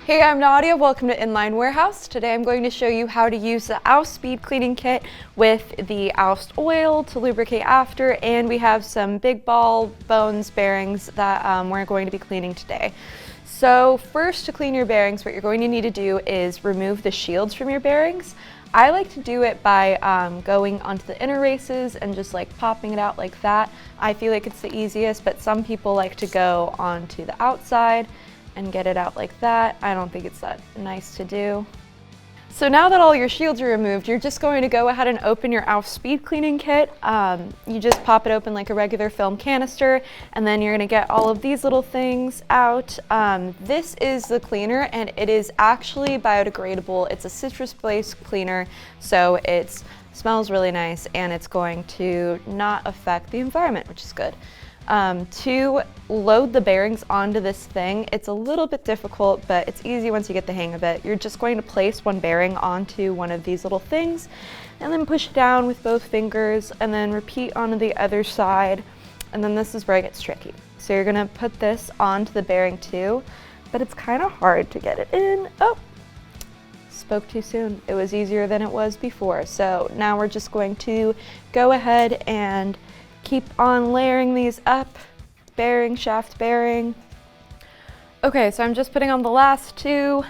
Hey, I'm Nadia. Welcome to Inline Warehouse. Today I'm going to show you how to use the Ous Speed Cleaning Kit with the OUST oil to lubricate after, and we have some big ball bones bearings that we're going to be cleaning today. So first, to clean your bearings, what you're going to need to do is remove the shields from your bearings. I like to do it by going onto the inner races and just like popping it out like that. I feel like it's the easiest, but some people like to go onto the outside and get it out like that. I don't think it's that nice to do. So now that all your shields are removed, you're just going to go ahead and open your Ous Speed Cleaning Kit. You just pop it open like a regular film canister, and then you're going to get all of these little things out. This is the cleaner, and it is actually biodegradable. It's a citrus-based cleaner, so it smells really nice, and it's going to not affect the environment, which is good. To load the bearings onto this thing, it's a little bit difficult, but it's easy once you get the hang of it. You're just going to place one bearing onto one of these little things and then push it down with both fingers and then repeat onto the other side. And then this is where it gets tricky. So you're gonna put this onto the bearing too, but it's kind of hard to get it in. Oh, spoke too soon. It was easier than it was before. So now we're just going to go ahead and keep on layering these up, bearing, shaft bearing. Okay, so I'm just putting on the last two.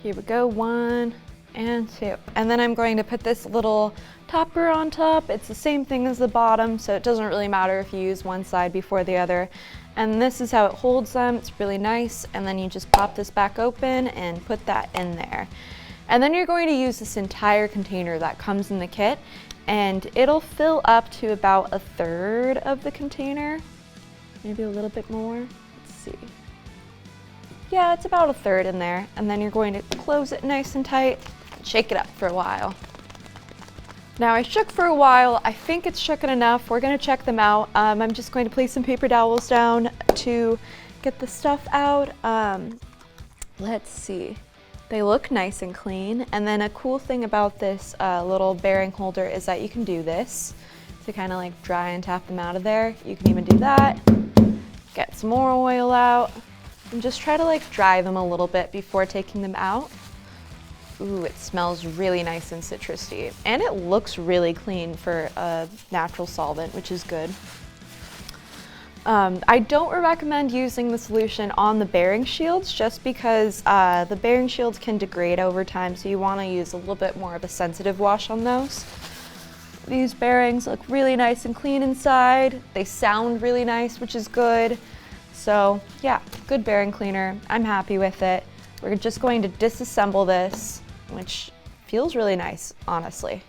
Here we go, 1 and 2. And then I'm going to put this little topper on top. It's the same thing as the bottom, so it doesn't really matter if you use one side before the other. And this is how it holds them. It's really nice. And then you just pop this back open and put that in there. And then you're going to use this entire container that comes in the kit, and it'll fill up to about 1/3 of the container, maybe a little bit more. Let's see. Yeah, it's about 1/3 in there. And then you're going to close it nice and tight, shake it up for a while. Now I shook for a while. I think it's shooken enough. We're gonna check them out. I'm just going to place some paper towels down to get the stuff out. Let's see. They look nice and clean. And then a cool thing about this little bearing holder is that you can do this to kind of like dry and tap them out of there. You can even do that. Get some more oil out and just try to like dry them a little bit before taking them out. Ooh, it smells really nice and citrusy. And it looks really clean for a natural solvent, which is good. I don't recommend using the solution on the bearing shields just because the bearing shields can degrade over time, so you want to use a little bit more of a sensitive wash on those. These bearings look really nice and clean inside. They sound really nice, which is good. So yeah, good bearing cleaner. I'm happy with it. We're just going to disassemble this, which feels really nice, honestly.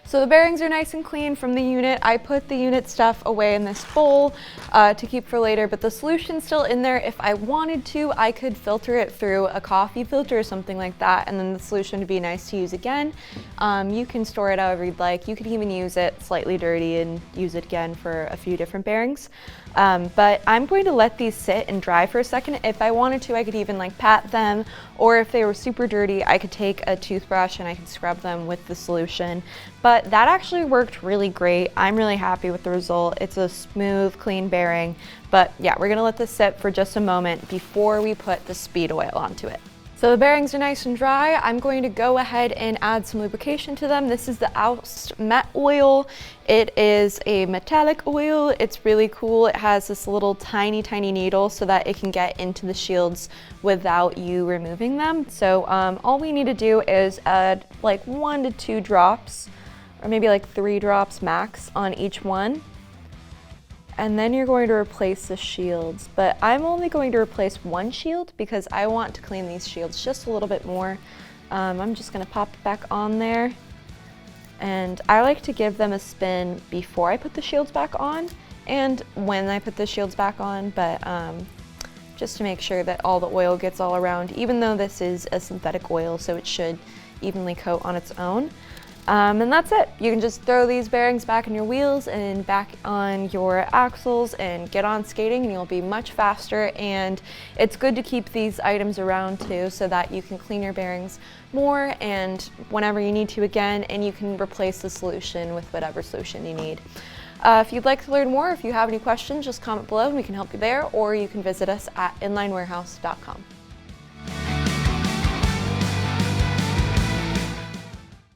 So the bearings are nice and clean from the unit. I put the unit stuff away in this bowl to keep for later, but the solution's still in there. If I wanted to, I could filter it through a coffee filter or something like that, and then the solution would be nice to use again. You can store it however you'd like. You could even use it slightly dirty and use it again for a few different bearings. But I'm going to let these sit and dry for a second. If I wanted to, I could even like pat them, or if they were super dirty, I could take a toothbrush and I could scrub them with the solution. But that actually worked really great. I'm really happy with the result. It's a smooth, clean bearing. But yeah, we're gonna let this sit for just a moment before we put the speed oil onto it. So the bearings are nice and dry. I'm going to go ahead and add some lubrication to them. This is the OUST Met Oil. It is a metallic oil. It's really cool. It has this little tiny needle so that it can get into the shields without you removing them. So all we need to do is add like 1 to 2 drops, or maybe like 3 drops max on each one. And then you're going to replace the shields, but I'm only going to replace 1 shield because I want to clean these shields just a little bit more. I'm just gonna pop it back on there, and I like to give them a spin before I put the shields back on and when I put the shields back on, but just to make sure that all the oil gets all around, even though this is a synthetic oil, so it should evenly coat on its own. And that's it. You can just throw these bearings back in your wheels and back on your axles and get on skating, and you'll be much faster. And it's good to keep these items around too so that you can clean your bearings more and whenever you need to again, and you can replace the solution with whatever solution you need. If you'd like to learn more, if you have any questions, just comment below and we can help you there, or you can visit us at inlinewarehouse.com.